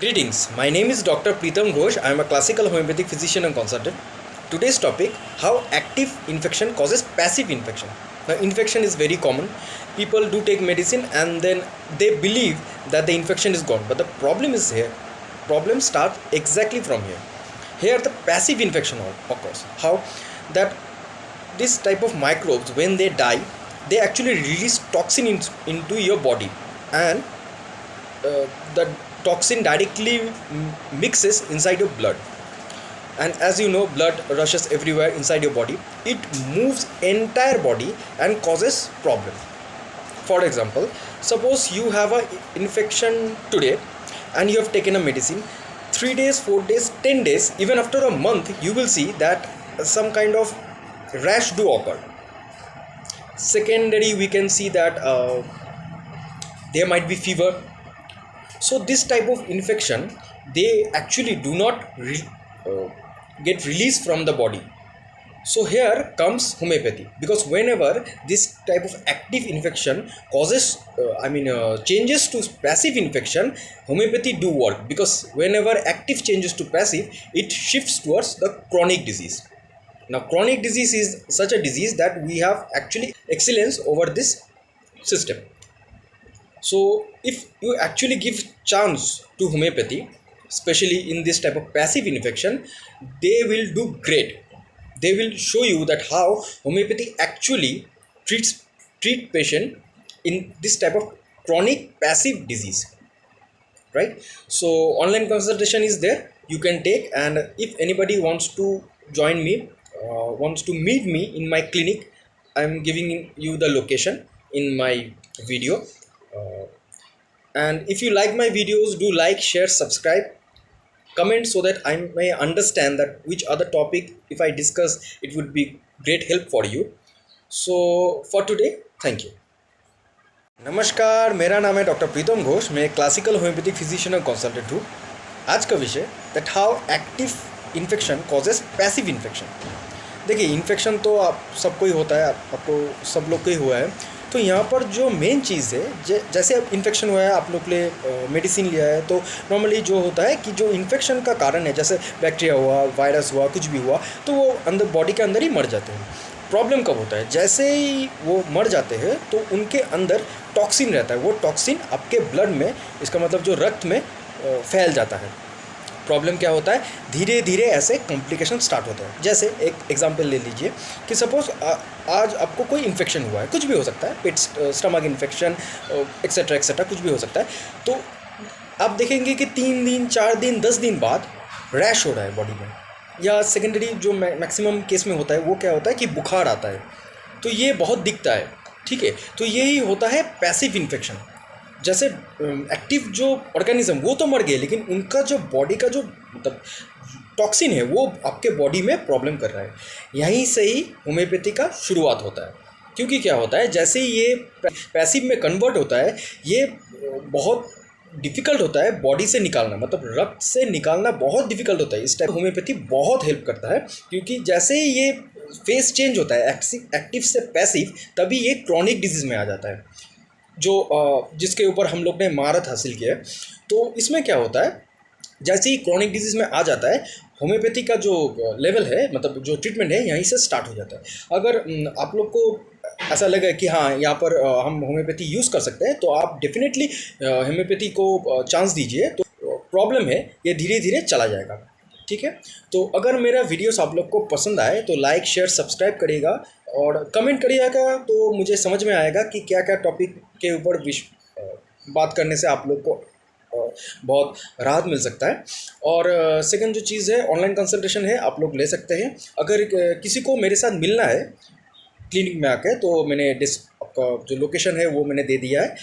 Greetings, my name is Dr. Preetham Ghosh. I am a classical homeopathic physician and consultant. Today's topic, how active infection causes passive infection. Now, infection is very common. People do take medicine and then they believe that the infection is gone. But the problem is here. Problem starts exactly from here. Here the passive infection occurs. How? That this type of microbes, when they die, they actually release toxin into your body, and the toxin directly mixes inside your blood. And as you know, blood rushes everywhere inside your body. It moves entire body and causes problem. For example, suppose you have a infection today and you have taken a medicine. 3 days, 4 days, 10 days, even after a month, you will see that some kind of rash do occur. Secondary, we can see that there might be fever. So this type of infection, they actually do not get released from the body. So here comes homeopathy, because whenever this type of active infection causes changes to passive infection, homeopathy do work, because whenever active changes to passive, it shifts towards the chronic disease. Now chronic disease is such a disease that we have actually excellence over this system. So if you actually give chance to homeopathy, especially in this type of passive infection, they will do great. They will show you that how homeopathy actually treat patient in this type of chronic passive disease, right? So online consultation is there, you can take, and if anybody wants to join me, wants to meet me in my clinic, I'm giving you the location in my video. And if you like my videos, do like, share, subscribe, comment, so that I may understand that which other topic, if I discuss, it would be great help for you. So for today, thank you. नमस्कार, मेरा नाम है doctor प्रीतम घोष. मैं एक classical homeopathic physician और consultant हूँ. आज का विषय that how active infection causes passive infection. देखिए, इन्फेक्शन तो आप सबको ही होता है, आपको सब लोग को ही हुआ है. तो यहाँ पर जो मेन चीज़ है, जैसे अब इन्फेक्शन हुआ है, आप लोग के लिए मेडिसिन लिया है, तो नॉर्मली जो होता है कि जो इन्फेक्शन का कारण है, जैसे बैक्टीरिया हुआ, वायरस हुआ, कुछ भी हुआ, तो वो अंदर बॉडी के अंदर ही मर जाते हैं. प्रॉब्लम कब होता है? जैसे ही वो मर जाते हैं तो उनके अंदर टॉक्सिन रहता है. वो टॉक्सिन आपके ब्लड में, इसका मतलब जो रक्त में फैल जाता है. प्रॉब्लम क्या होता है? धीरे धीरे ऐसे कॉम्प्लिकेशन स्टार्ट होते हैं. जैसे एक एग्जांपल ले लीजिए कि सपोज आज आपको कोई इन्फेक्शन हुआ है, कुछ भी हो सकता है, पेट स्टमक इन्फेक्शन एक्सेट्रा एक्सेट्रा, कुछ भी हो सकता है. तो आप देखेंगे कि 3 दिन, 4 दिन, 10 दिन बाद रैश हो रहा है बॉडी में, या सेकेंडरी जो मैक्सिमम केस में होता है वो क्या होता है कि बुखार आता है. तो ये बहुत दिखता है, ठीक है. तो यही होता है पैसिव इन्फेक्शन. जैसे एक्टिव जो ऑर्गेनिज्म वो तो मर गए, लेकिन उनका जो बॉडी का जो मतलब टॉक्सिन है वो आपके बॉडी में प्रॉब्लम कर रहा है. यहीं से ही होम्योपैथी का शुरुआत होता है. क्योंकि क्या होता है, जैसे ही ये पैसिव में कन्वर्ट होता है, ये बहुत डिफ़िकल्ट होता है बॉडी से निकालना, मतलब रक्त से निकालना बहुत डिफ़िकल्ट होता है. इस टाइप होम्योपैथी बहुत हेल्प करता है, क्योंकि जैसे ही ये फेस चेंज होता है एक्टिव से पैसिव, तभी ये क्रॉनिक डिजीज़ में आ जाता है, जो जिसके ऊपर हम लोग ने महारत हासिल किया है. तो इसमें क्या होता है, जैसे ही क्रॉनिक डिजीज़ में आ जाता है, होम्योपैथी का जो लेवल है, मतलब जो ट्रीटमेंट है, यहीं से स्टार्ट हो जाता है. अगर आप लोग को ऐसा लगे कि हाँ, यहाँ पर हम होम्योपैथी यूज़ कर सकते हैं, तो आप डेफिनेटली होम्योपैथी को चांस दीजिए. तो प्रॉब्लम है ये धीरे धीरे चला जाएगा, ठीक है. तो अगर मेरा वीडियोस आप लोग को पसंद आए तो लाइक, शेयर, सब्सक्राइब करिएगा और कमेंट करिएगा, तो मुझे समझ में आएगा कि क्या क्या टॉपिक के ऊपर बात करने से आप लोग को बहुत राहत मिल सकता है. और सेकंड जो चीज़ है, ऑनलाइन कंसल्टेशन है, आप लोग ले सकते हैं. अगर किसी को मेरे साथ मिलना है क्लिनिक में आके, तो मैंने आपका जो लोकेशन है वो मैंने दे दिया है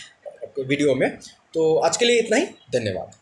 वीडियो में. तो आज के लिए इतना ही. धन्यवाद.